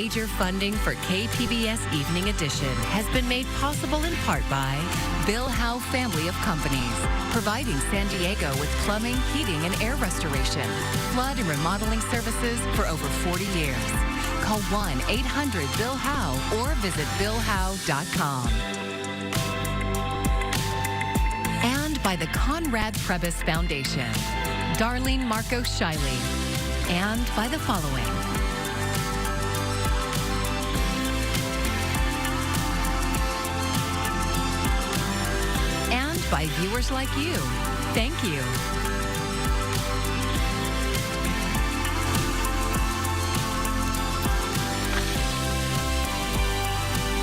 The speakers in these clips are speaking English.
Major funding for KPBS Evening Edition has been made possible in part by Bill Howe family of companies, providing San Diego with plumbing, heating, and air restoration, flood and remodeling services for over 40 years. Call 1-800-BILL-HOWE or visit billhowe.com. And by the Conrad Trebas Foundation, Darlene Marco Shiley, and by the following. And by viewers like you. Thank you.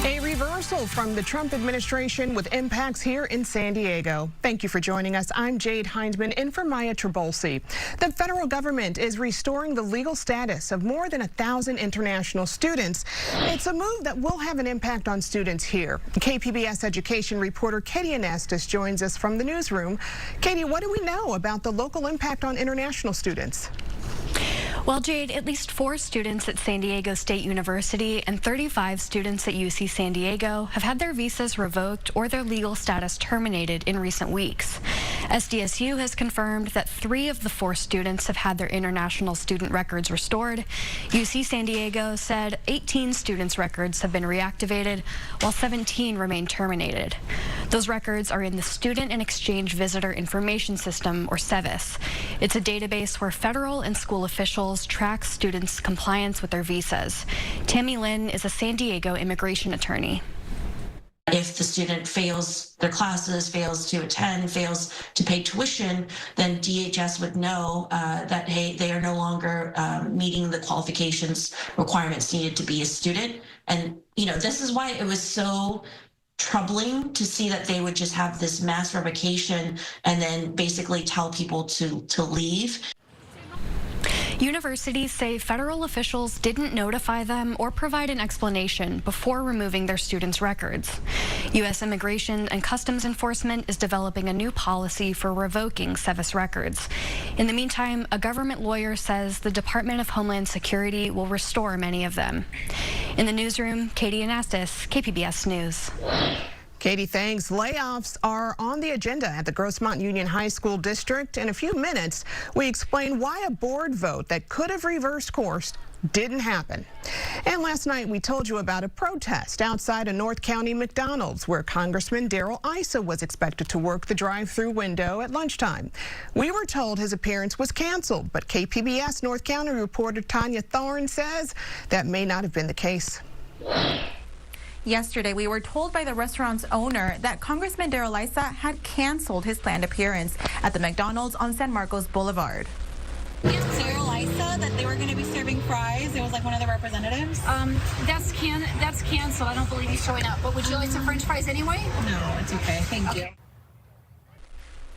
A reversal from the Trump administration with impacts here in San Diego. Thank you for joining us. I'm Jade Heinzman in for Maya Trabolsi. The federal government is restoring the legal status of more than 1,000 international students. It's a move that will have an impact on students here. KPBS education reporter Katie Anastas joins us from the newsroom. Katie, what do we know about the local impact on international students? Well, Jade, at least 4 students at San Diego State University and 35 students at UC San Diego have had their visas revoked or their legal status terminated in recent weeks. SDSU has confirmed that 3 of the 4 students have had their international student records restored. UC San Diego said 18 students' records have been reactivated, while 17 remain terminated. Those records are in the Student and Exchange Visitor Information System, or SEVIS. It's a database where federal and school officials track students' compliance with their visas. Tammy Lynn is a San Diego immigration attorney. If the student fails their classes, fails to attend, fails to pay tuition, then DHS would know that, hey, they are no longer meeting the qualifications requirements needed to be a student. And, you know, this is why it was so troubling to see that they would just have this mass revocation and then basically tell people to leave. Universities say federal officials didn't notify them or provide an explanation before removing their students' records. U.S. Immigration and Customs Enforcement is developing a new policy for revoking SEVIS records. In the meantime, a government lawyer says the Department of Homeland Security will restore many of them. In the newsroom, Katie Anastas, KPBS News. Katie, thanks. Layoffs are on the agenda at the Grossmont Union High School District. In a few minutes, we explain why a board vote that could have reversed course didn't happen. And last night, we told you about a protest outside a North County McDonald's where Congressman Darrell Issa was expected to work the drive-through window at lunchtime. We were told his appearance was canceled, but KPBS North County reporter Tanya Thorne says that may not have been the case. Yesterday, we were told by the restaurant's owner that Congressman Darrell Issa had canceled his planned appearance at the McDonald's on San Marcos Boulevard. Darrell Issa, that they were going to be serving fries. It was like one of the representatives. That's canceled. I don't believe he's showing up. But would you like some French fries anyway? No, it's okay. Thank you.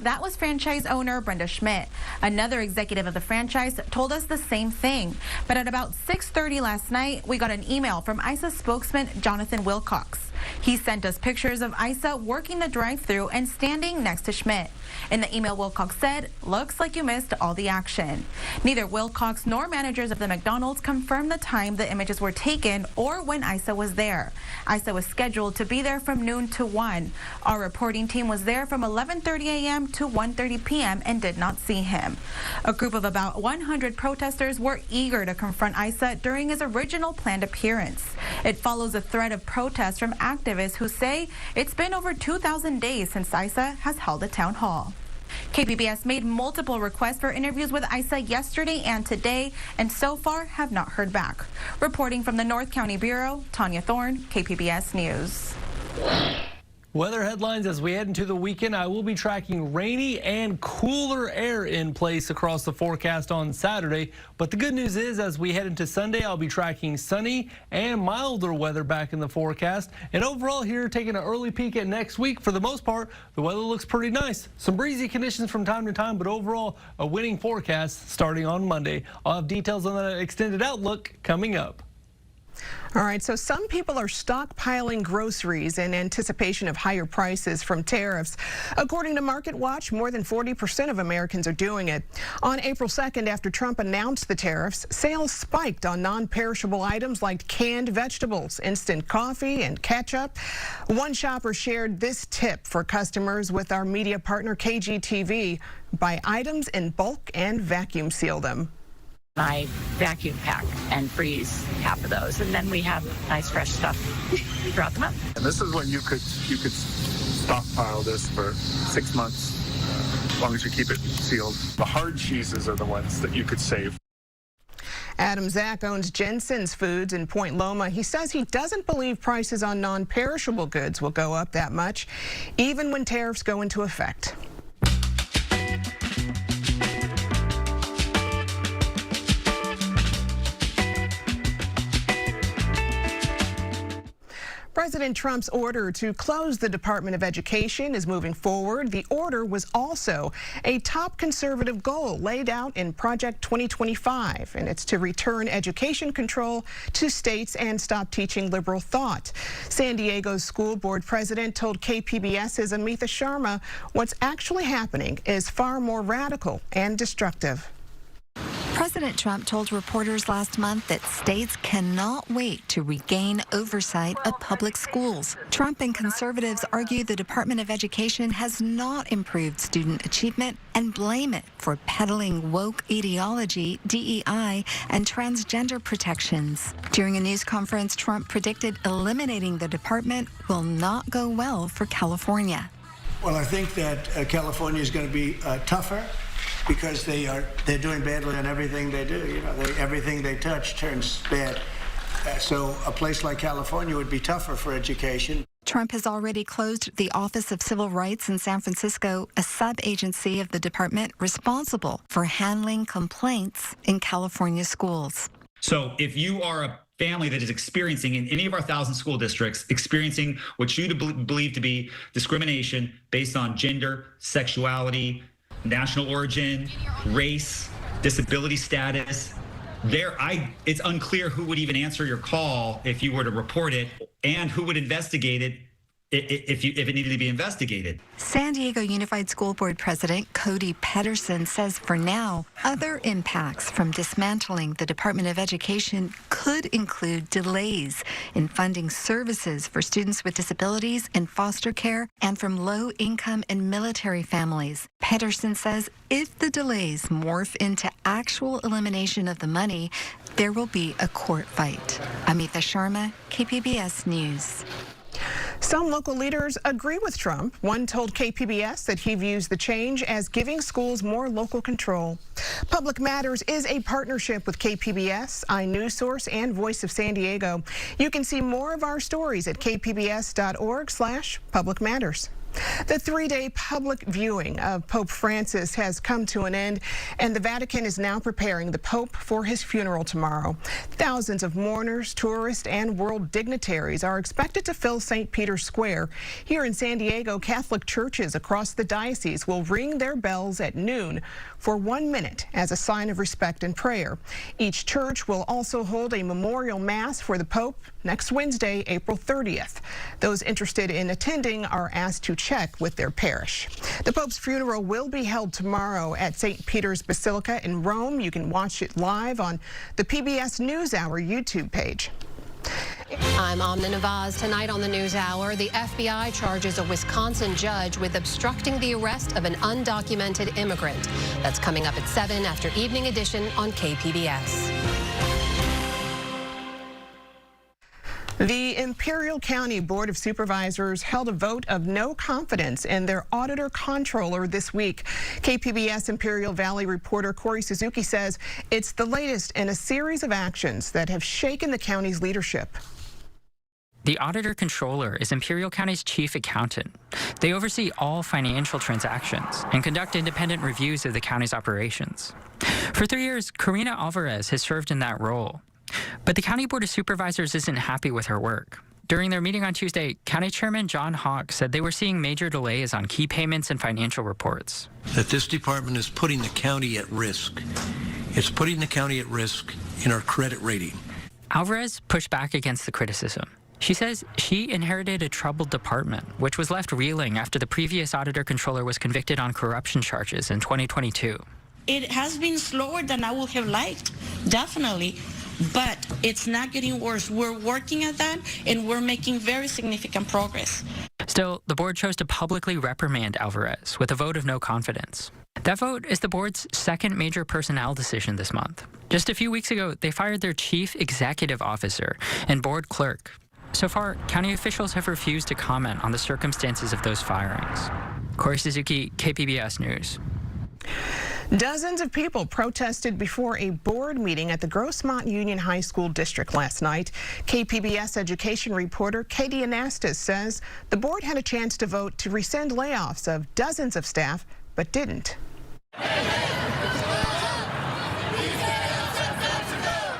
That was franchise owner Brenda Schmidt. Another executive of the franchise told us the same thing. But at about 6:30 last night, we got an email from Issa spokesman Jonathan Wilcox. He sent us pictures of Issa working the drive-thru and standing next to Schmidt. In the email, Wilcox said, "Looks like you missed all the action." Neither Wilcox nor managers of the McDonald's confirmed the time the images were taken or when Issa was there. Issa was scheduled to be there from noon to 1. Our reporting team was there from 11:30 a.m. to 1:30 p.m. and did not see him. A group of about 100 protesters were eager to confront Issa during his original planned appearance. It follows a thread of protests from activists who say it's been over 2,000 days since Issa has held a town hall. KPBS made multiple requests for interviews with Issa yesterday and today, and so far have not heard back. Reporting from the North County Bureau, Tanya Thorne, KPBS News. Weather headlines as we head into the weekend. I will be tracking rainy and cooler air in place across the forecast on Saturday. But the good news is as we head into Sunday, I'll be tracking sunny and milder weather back in the forecast. And overall here, taking an early peek at next week, for the most part, the weather looks pretty nice. Some breezy conditions from time to time, but overall a winning forecast starting on Monday. I'll have details on the extended outlook coming up. All right, so some people are stockpiling groceries in anticipation of higher prices from tariffs. According to MarketWatch, more than 40% of Americans are doing it. On April 2nd, after Trump announced the tariffs, sales spiked on non-perishable items like canned vegetables, instant coffee, and ketchup. One shopper shared this tip for customers with our media partner KGTV: buy items in bulk and vacuum seal them. I vacuum pack and freeze half of those, and then we have nice fresh stuff throughout the month. And this is when you could stockpile this for 6 months, as long as you keep it sealed. The hard cheeses are the ones that you could save. Adam Zach owns Jensen's Foods in Point Loma. He says he doesn't believe prices on non-perishable goods will go up that much, even when tariffs go into effect. President Trump's order to close the Department of Education is moving forward. The order was also a top conservative goal laid out in Project 2025, and it's to return education control to states and stop teaching liberal thought. San Diego's school board president told KPBS's Amita Sharma what's actually happening is far more radical and destructive. President Trump told reporters last month that states cannot wait to regain oversight of public schools. Trump and conservatives argue the Department of Education has not improved student achievement and blame it for peddling woke ideology, DEI, and transgender protections. During a news conference, Trump predicted eliminating the department will not go well for California. Well, I think that California is going to be tougher, because they're doing badly on everything they do. You know, everything they touch turns bad. So a place like California would be tougher for education. Trump has already closed the Office of Civil Rights in San Francisco, a sub-agency of the department responsible for handling complaints in California schools. So if you are a family that is experiencing in any of our 1,000 school districts, experiencing what you believe to be discrimination based on gender, sexuality, national origin, race, disability status, it's unclear who would even answer your call if you were to report it, and who would investigate it if it needed to be investigated. San Diego Unified School Board President Cody Pedersen says for now, other impacts from dismantling the Department of Education could include delays in funding services for students with disabilities in foster care and from low-income and military families. Pedersen says if the delays morph into actual elimination of the money, there will be a court fight. Amita Sharma, KPBS News. Some local leaders agree with Trump. One told KPBS that he views the change as giving schools more local control. Public Matters is a partnership with KPBS, iNewsSource, and Voice of San Diego. You can see more of our stories at kpbs.org/Public Matters. The 3-day public viewing of Pope Francis has come to an end, and the Vatican is now preparing the Pope for his funeral tomorrow. Thousands of mourners, tourists, and world dignitaries are expected to fill St. Peter's Square. Here in San Diego, Catholic churches across the diocese will ring their bells at noon for 1 minute as a sign of respect and prayer. Each church will also hold a memorial mass for the Pope next Wednesday, April 30th. Those interested in attending are asked to check with their parish. The Pope's funeral will be held tomorrow at St. Peter's Basilica in Rome. You can watch it live on the PBS NewsHour YouTube page. I'm Amna Nawaz. Tonight on the NewsHour, the FBI charges a Wisconsin judge with obstructing the arrest of an undocumented immigrant. That's coming up at 7 after Evening Edition on KPBS. The Imperial County Board of Supervisors held a vote of no confidence in their auditor controller this week. KPBS Imperial Valley reporter Corey Suzuki says it's the latest in a series of actions that have shaken the county's leadership. The auditor controller is Imperial County's chief accountant. They oversee all financial transactions and conduct independent reviews of the county's operations. For 3 years, Karina Alvarez has served in that role. But the County Board of Supervisors isn't happy with her work. During their meeting on Tuesday, County Chairman John Hawk said they were seeing major delays on key payments and financial reports. That this department is putting the county at risk. It's putting the county at risk in our credit rating. Alvarez pushed back against the criticism. She says she inherited a troubled department, which was left reeling after the previous auditor-controller was convicted on corruption charges in 2022. It has been slower than I would have liked, definitely, but it's not getting worse. We're working at that, and we're making very significant progress. Still, the board chose to publicly reprimand Alvarez with a vote of no confidence. That vote is the board's second major personnel decision this month. Just a few weeks ago, they fired their chief executive officer and board clerk. So far, county officials have refused to comment on the circumstances of those firings. Corey Suzuki, KPBS News. Dozens of people protested before a board meeting at the Grossmont Union High School District last night. KPBS education reporter Katie Anastas says the board had a chance to vote to rescind layoffs of dozens of staff, but didn't.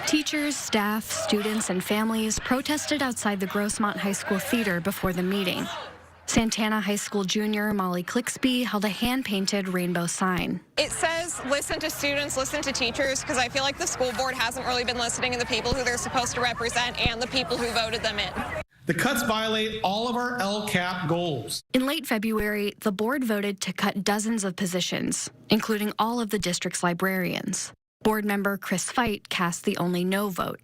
Teachers, staff, students, and families protested outside the Grossmont High School Theater before the meeting. Santana High School junior Molly Clixby held a hand-painted rainbow sign. It says, listen to students, listen to teachers, because I feel like the school board hasn't really been listening to the people who they're supposed to represent and the people who voted them in. The cuts violate all of our LCAP goals. In late February, the board voted to cut dozens of positions, including all of the district's librarians. Board member Chris Feit cast the only no vote.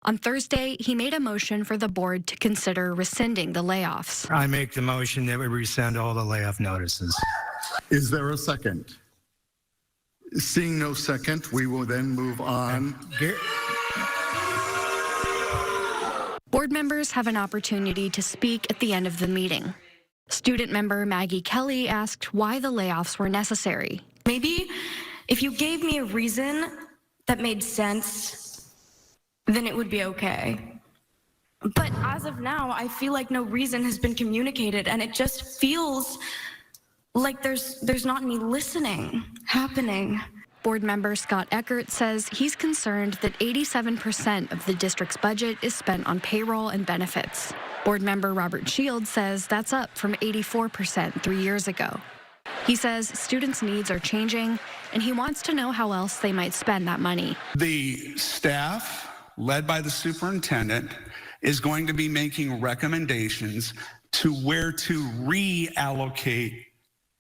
On Thursday, he made a motion for the board to consider rescinding the layoffs. I make the motion that we rescind all the layoff notices. Is there a second? Seeing no second, we will then move on. Board members have an opportunity to speak at the end of the meeting. Student member Maggie Kelly asked why the layoffs were necessary. Maybe if you gave me a reason that made sense, then it would be okay. But as of now, I feel like no reason has been communicated, and it just feels like there's not any listening happening. Board member Scott Eckert says he's concerned that 87% of the district's budget is spent on payroll and benefits. Board member Robert Shields says that's up from 84% 3 years ago. He says students' needs are changing, and he wants to know how else they might spend that money. The staff, led by the superintendent, is going to be making recommendations to where to reallocate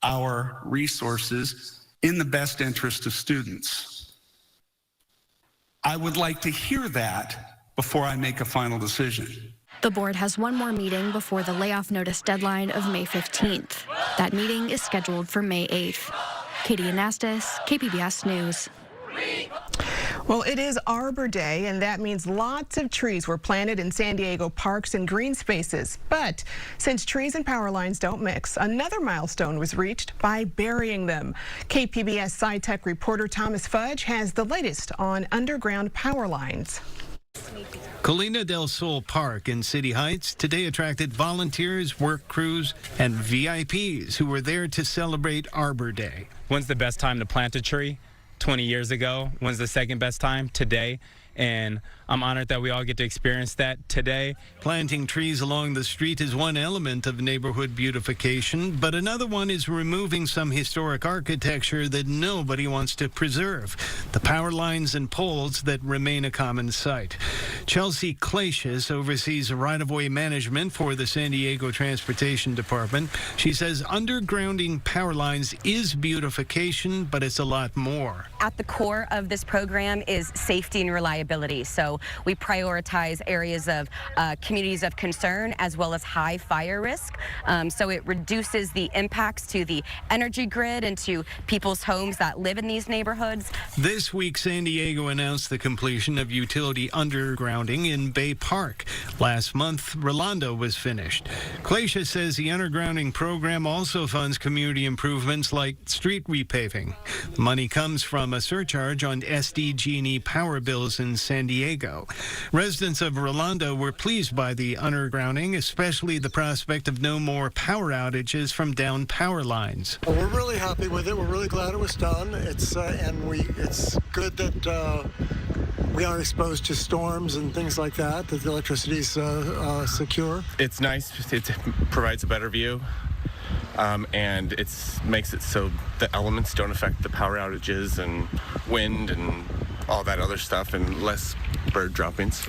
our resources in the best interest of students. I would like to hear that before I make a final decision. The board has one more meeting before the layoff notice deadline of May 15th. That meeting is scheduled for May 8th. Katie Anastas, KPBS News. Well, it is Arbor Day, and that means lots of trees were planted in San Diego parks and green spaces. But since trees and power lines don't mix, another milestone was reached by burying them. KPBS SciTech reporter Thomas Fudge has the latest on underground power lines. Colina del Sol Park in City Heights today attracted volunteers, work crews, and VIPs who were there to celebrate Arbor Day. When's the best time to plant a tree? 20 years ago. When's the second best time? Today. And I'm honored that we all get to experience that today. Planting trees along the street is one element of neighborhood beautification, but another one is removing some historic architecture that nobody wants to preserve. The power lines and poles that remain a common sight. Chelsea Clacius oversees right-of-way management for the San Diego Transportation Department. She says undergrounding power lines is beautification, but it's a lot more. At the core of this program is safety and reliability. So we prioritize areas of communities of concern as well as high fire risk. So it reduces the impacts to the energy grid and to people's homes that live in these neighborhoods. This week, San Diego announced the completion of utility undergrounding in Bay Park. Last month, Rolando was finished. Glacia says the undergrounding program also funds community improvements like street repaving. The money comes from a surcharge on SDG&E power bills in San Diego. Residents of Rolando were pleased by the undergrounding, especially the prospect of no more power outages from downed power lines. Well, we're really happy with it. We're really glad it was done. It's good that we aren't exposed to storms and things like that, that the electricity is secure. It's nice. It provides a better view. And it makes it so the elements don't affect the power outages and wind and all that other stuff and less bird droppings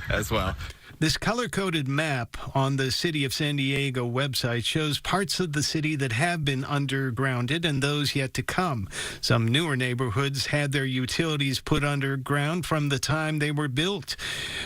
as well. This color-coded map on the City of San Diego website shows parts of the city that have been undergrounded and those yet to come. Some newer neighborhoods had their utilities put underground from the time they were built.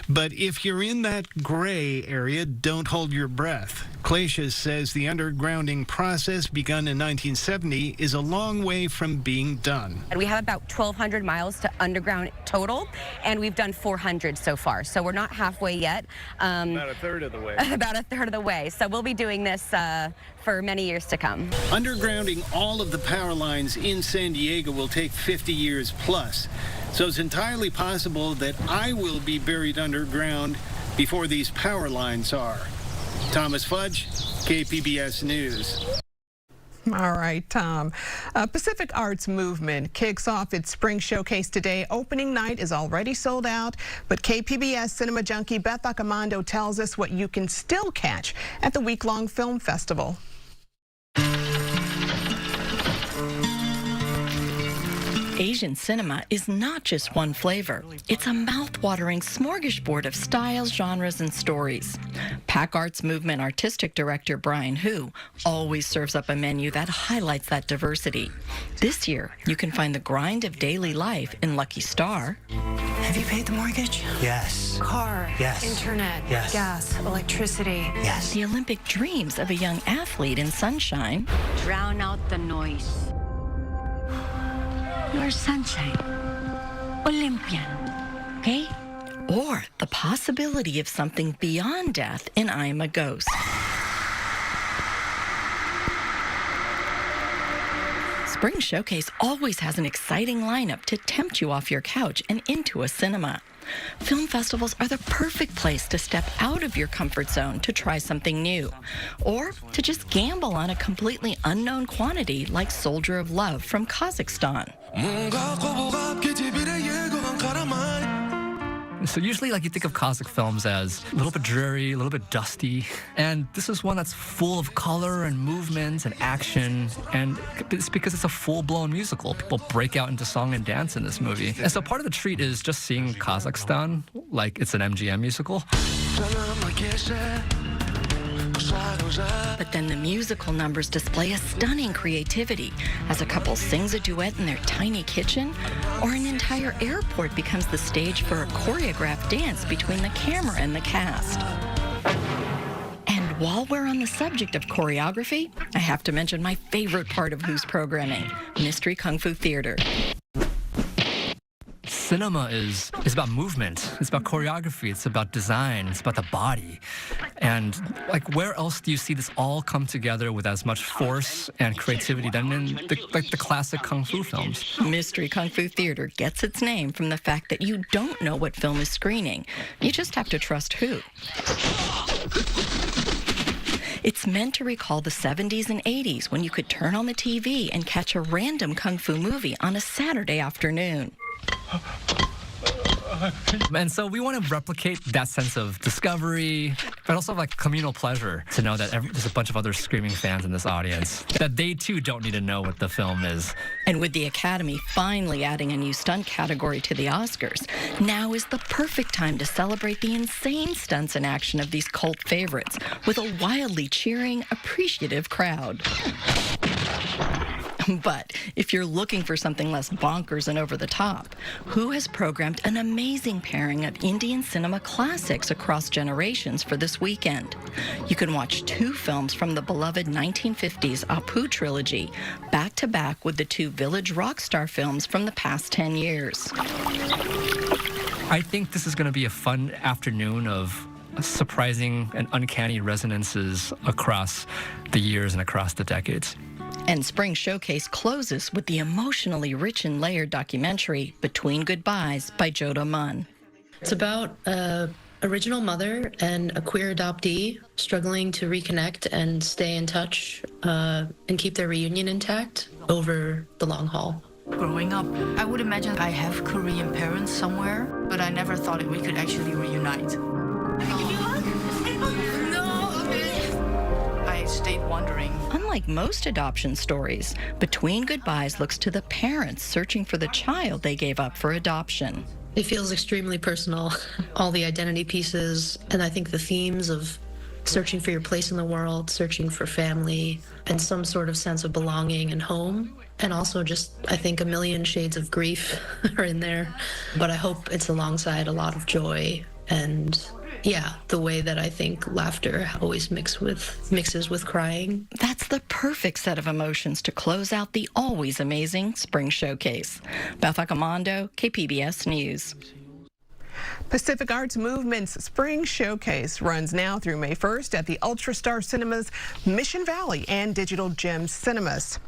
But if you're in that gray area, don't hold your breath. Glacius says the undergrounding process begun in 1970 is a long way from being done. And we have about 1,200 miles to underground total, and we've done 400 so far. So we're not halfway yet. About a third of the way. About a third of the way. So we'll be doing this for many years to come. Undergrounding all of the power lines in San Diego will take 50 years plus. So it's entirely possible that I will be buried underground before these power lines are. Thomas Fudge, KPBS News. All right, Tom. Pacific Arts Movement kicks off its spring showcase today. Opening night is already sold out, but KPBS cinema junkie Beth Accomando tells us what you can still catch at the week-long film festival. Asian cinema is not just one flavor. It's a mouth-watering smorgasbord of styles, genres, and stories. PAC Arts Movement Artistic Director Brian Hu always serves up a menu that highlights that diversity. This year, you can find the grind of daily life in Lucky Star. Have you paid the mortgage? Yes. Car. Yes. Internet. Yes. Gas. Electricity. Yes. The Olympic dreams of a young athlete in Sunshine. Drown out the noise. You're sunshine. Olympian. Okay? Or the possibility of something beyond death in I Am a Ghost. Spring Showcase always has an exciting lineup to tempt you off your couch and into a cinema. Film festivals are the perfect place to step out of your comfort zone to try something new, or to just gamble on a completely unknown quantity like Soldier of Love from Kazakhstan. So usually, you think of Kazakh films as a little bit dreary, a little bit dusty, and this is one that's full of color and movement and action, and it's because it's a full-blown musical. People break out into song and dance in this movie. And so part of the treat is just seeing Kazakhstan like it's an MGM musical. But then the musical numbers display a stunning creativity as a couple sings a duet in their tiny kitchen, or an entire airport becomes the stage for a choreographed dance between the camera and the cast. And while we're on the subject of choreography, I have to mention my favorite part of Who's programming, Mystery Kung Fu Theater. Cinema is about movement. It's about choreography. It's about design. It's about the body. And where else do you see this all come together with as much force and creativity than in the classic kung fu films? Mystery Kung Fu Theater gets its name from the fact that you don't know what film is screening. You just have to trust who. It's meant to recall the 70s and 80s when you could turn on the TV and catch a random kung fu movie on a Saturday afternoon. And so we want to replicate that sense of discovery, but also communal pleasure to know that there's a bunch of other screaming fans in this audience, that they too don't need to know what the film is. And with the Academy finally adding a new stunt category to the Oscars, now is the perfect time to celebrate the insane stunts and action of these cult favorites with a wildly cheering, appreciative crowd. But if you're looking for something less bonkers and over the top, Who has programmed an amazing pairing of Indian cinema classics across generations for this weekend. You can watch 2 films from the beloved 1950s Apu trilogy, back to back with the 2 Village Rockstar films from the past 10 years. I think this is going to be a fun afternoon of surprising and uncanny resonances across the years and across the decades. And Spring Showcase closes with the emotionally rich and layered documentary Between Goodbyes by Joda Munn. It's about an original mother and a queer adoptee struggling to reconnect and stay in touch and keep their reunion intact over the long haul. Growing up, I would imagine I have Korean parents somewhere, but I never thought we could actually reunite. I stayed wondering. Unlike Unlike most adoption stories, Between Goodbyes looks to the parents searching for the child they gave up for adoption. It feels extremely personal, all the identity pieces, and I think the themes of searching for your place in the world, searching for family, and some sort of sense of belonging and home. And also just, I think, a million shades of grief are in there. But I hope it's alongside a lot of joy and, yeah, the way that I think laughter always mixes with crying. That's the perfect set of emotions to close out the always amazing Spring Showcase. Beth Accomando, KPBS News. Pacific Arts Movement's Spring Showcase runs now through May 1st at the UltraStar Cinemas, Mission Valley, and Digital Gems Cinemas.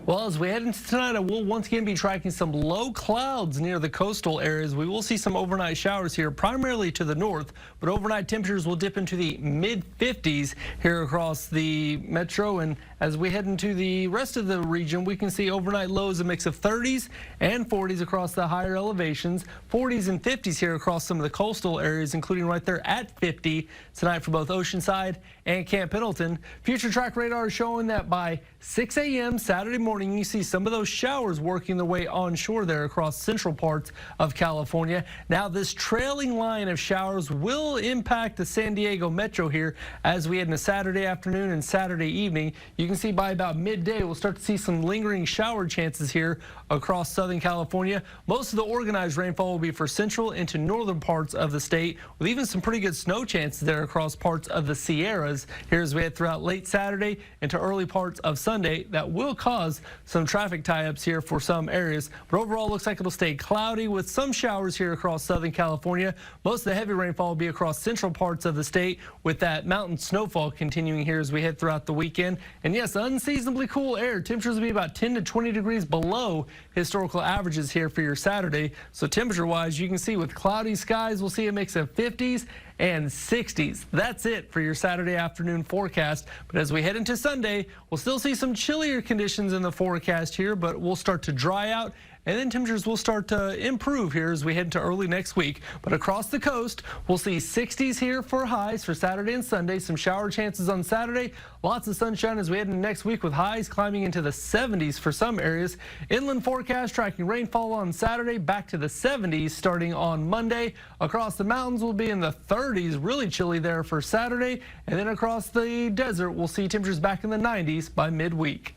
Well, as we head into tonight, I will once again be tracking some low clouds near the coastal areas. We will see some overnight showers here, primarily to the north, but overnight temperatures will dip into the mid-50s here across the metro. And as we head into the rest of the region, we can see overnight lows, a mix of 30s and 40s across the higher elevations, 40s and 50s here across some of the coastal areas, including right there at 50 tonight for both Oceanside and Camp Pendleton. Future track radar is showing that by 6 a.m. Saturday morning, you see some of those showers working their way onshore there across central parts of California. Now, this trailing line of showers will impact the San Diego metro here as we head into Saturday afternoon and Saturday evening. You can see by about midday, we'll start to see some lingering shower chances here across Southern California. Most of the organized rainfall will be for central into northern parts of the state, with even some pretty good snow chances there across parts of the Sierras here as we head throughout late Saturday into early parts of Sunday. That will cause some traffic tie-ups here for some areas, but overall looks like it'll stay cloudy with some showers here across Southern California. Most of the heavy rainfall will be across central parts of the state, with that mountain snowfall continuing here as we head throughout the weekend. And yes, unseasonably cool air. Temperatures will be about 10 to 20 degrees below historical averages here for your Saturday. So temperature-wise, you can see with cloudy skies, we'll see a mix of 50s and 60s. That's it for your Saturday afternoon forecast. But as we head into Sunday, we'll still see some chillier conditions in the forecast here, but we'll start to dry out. And then temperatures will start to improve here as we head into early next week. But across the coast, we'll see 60s here for highs for Saturday and Sunday. Some shower chances on Saturday. Lots of sunshine as we head into next week with highs climbing into the 70s for some areas. Inland forecast tracking rainfall on Saturday back to the 70s starting on Monday. Across the mountains, we'll be in the 30s. Really chilly there for Saturday. And then across the desert, we'll see temperatures back in the 90s by midweek.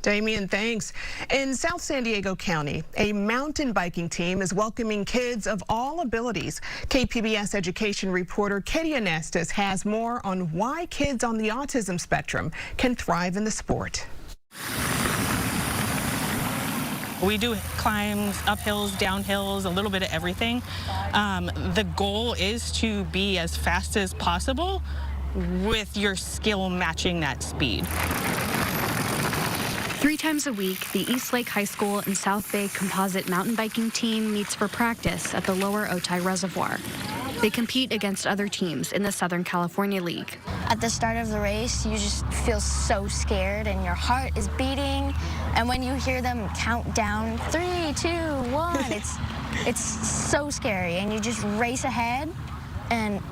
Damian, thanks. In South San Diego County, a mountain biking team is welcoming kids of all abilities. KPBS education reporter Katie Anestis has more on why kids on the autism spectrum can thrive in the sport. We do climbs, up hills, down hills, a little bit of everything. The goal is to be as fast as possible with your skill matching that speed. 3 times a week, the East Lake High School and South Bay Composite mountain biking team meets for practice at the Lower Otay Reservoir. They compete against other teams in the Southern California League. At the start of the race, you just feel so scared and your heart is beating. And when you hear them count down 3, 2, 1, it's so scary. And you just race ahead and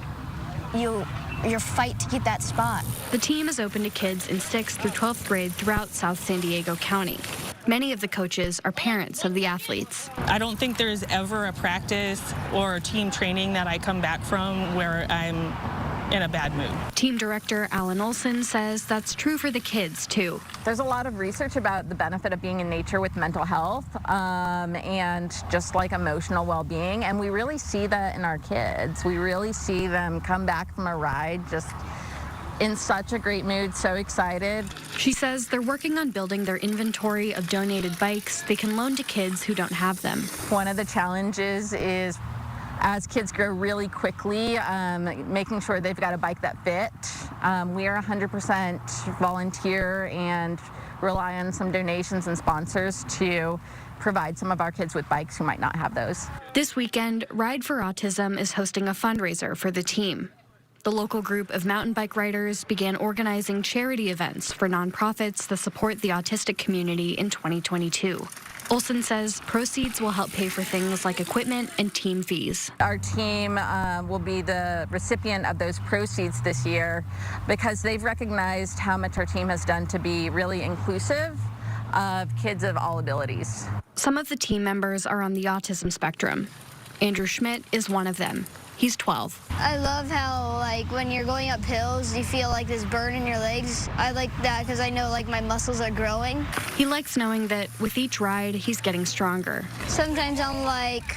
your fight to keep that spot. The team is open to kids in 6th through 12th grade throughout South San Diego County. Many of the coaches are parents of the athletes. I don't think there's ever a practice or a team training that I come back from where I'm in a bad mood. Team director Alan Olson says that's true for the kids too. There's a lot of research about the benefit of being in nature with mental health and just like emotional well-being, and we really see that in our kids. We really see them come back from a ride just in such a great mood, so excited. She says they're working on building their inventory of donated bikes they can loan to kids who don't have them. One of the challenges is, as kids grow really quickly, making sure they've got a bike that fits. We are 100% volunteer and rely on some donations and sponsors to provide some of our kids with bikes who might not have those. This weekend, Ride for Autism is hosting a fundraiser for the team. The local group of mountain bike riders began organizing charity events for nonprofits that support the autistic community in 2022. Olson says proceeds will help pay for things like equipment and team fees. Our team will be the recipient of those proceeds this year because they've recognized how much our team has done to be really inclusive of kids of all abilities. Some of the team members are on the autism spectrum. Andrew Schmidt is one of them. He's 12. I love how, like, when you're going up hills, you feel like this burn in your legs. I like that because I know, like, my muscles are growing. He likes knowing that with each ride, he's getting stronger. Sometimes I'm like,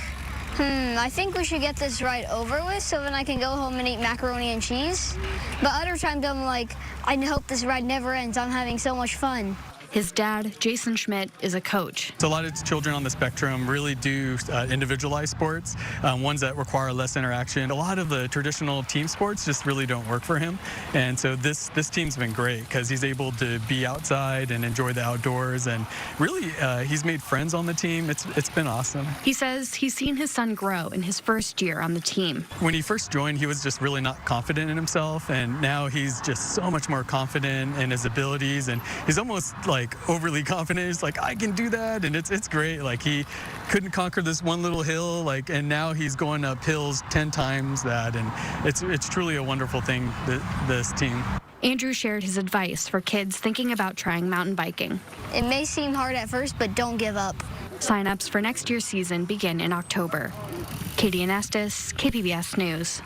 I think we should get this ride over with so then I can go home and eat macaroni and cheese. But other times I'm like, I hope this ride never ends. I'm having so much fun. His dad, Jason Schmidt, is a coach. So a lot of children on the spectrum really do individualized sports, ones that require less interaction. A lot of the traditional team sports just really don't work for him. And so this team's been great because he's able to be outside and enjoy the outdoors. And really, he's made friends on the team. It's been awesome. He says he's seen his son grow in his first year on the team. When he first joined, he was just really not confident in himself. And now he's just so much more confident in his abilities. And he's almost like overly confident. He's like, I can do that, and it's great. Like, he couldn't conquer this one little hill, like, and now he's going up hills 10 times that, and it's truly a wonderful thing, this team. Andrew shared his advice for kids thinking about trying mountain biking. It may seem hard at first, but don't give up. Sign-ups for next year's season begin in October. Katie Anestis, KPBS News.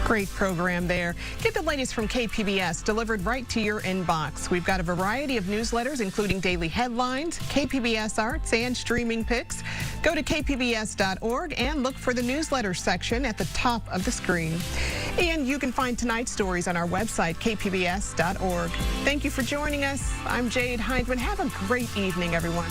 Great program there. Get the latest from KPBS delivered right to your inbox. We've got a variety of newsletters, including daily headlines, KPBS arts, and streaming picks. Go to kpbs.org and look for the newsletter section at the top of the screen. And you can find tonight's stories on our website, kpbs.org. Thank you for joining us. I'm Jade Hindman. Have a great evening, everyone.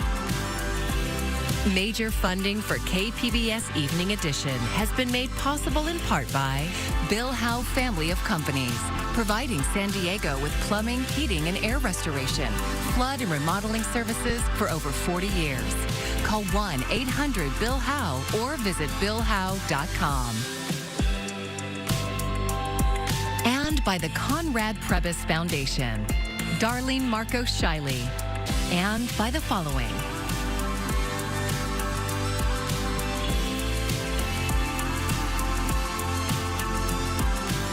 Major funding for KPBS Evening Edition has been made possible in part by Bill Howe Family of Companies, providing San Diego with plumbing, heating, and air restoration, flood and remodeling services for over 40 years. Call 1-800-BILL-HOWE or visit BillHowe.com. And by the Conrad Prebys Foundation, Darlene Marcos Shiley, and by the following.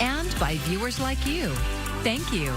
And by viewers like you. Thank you.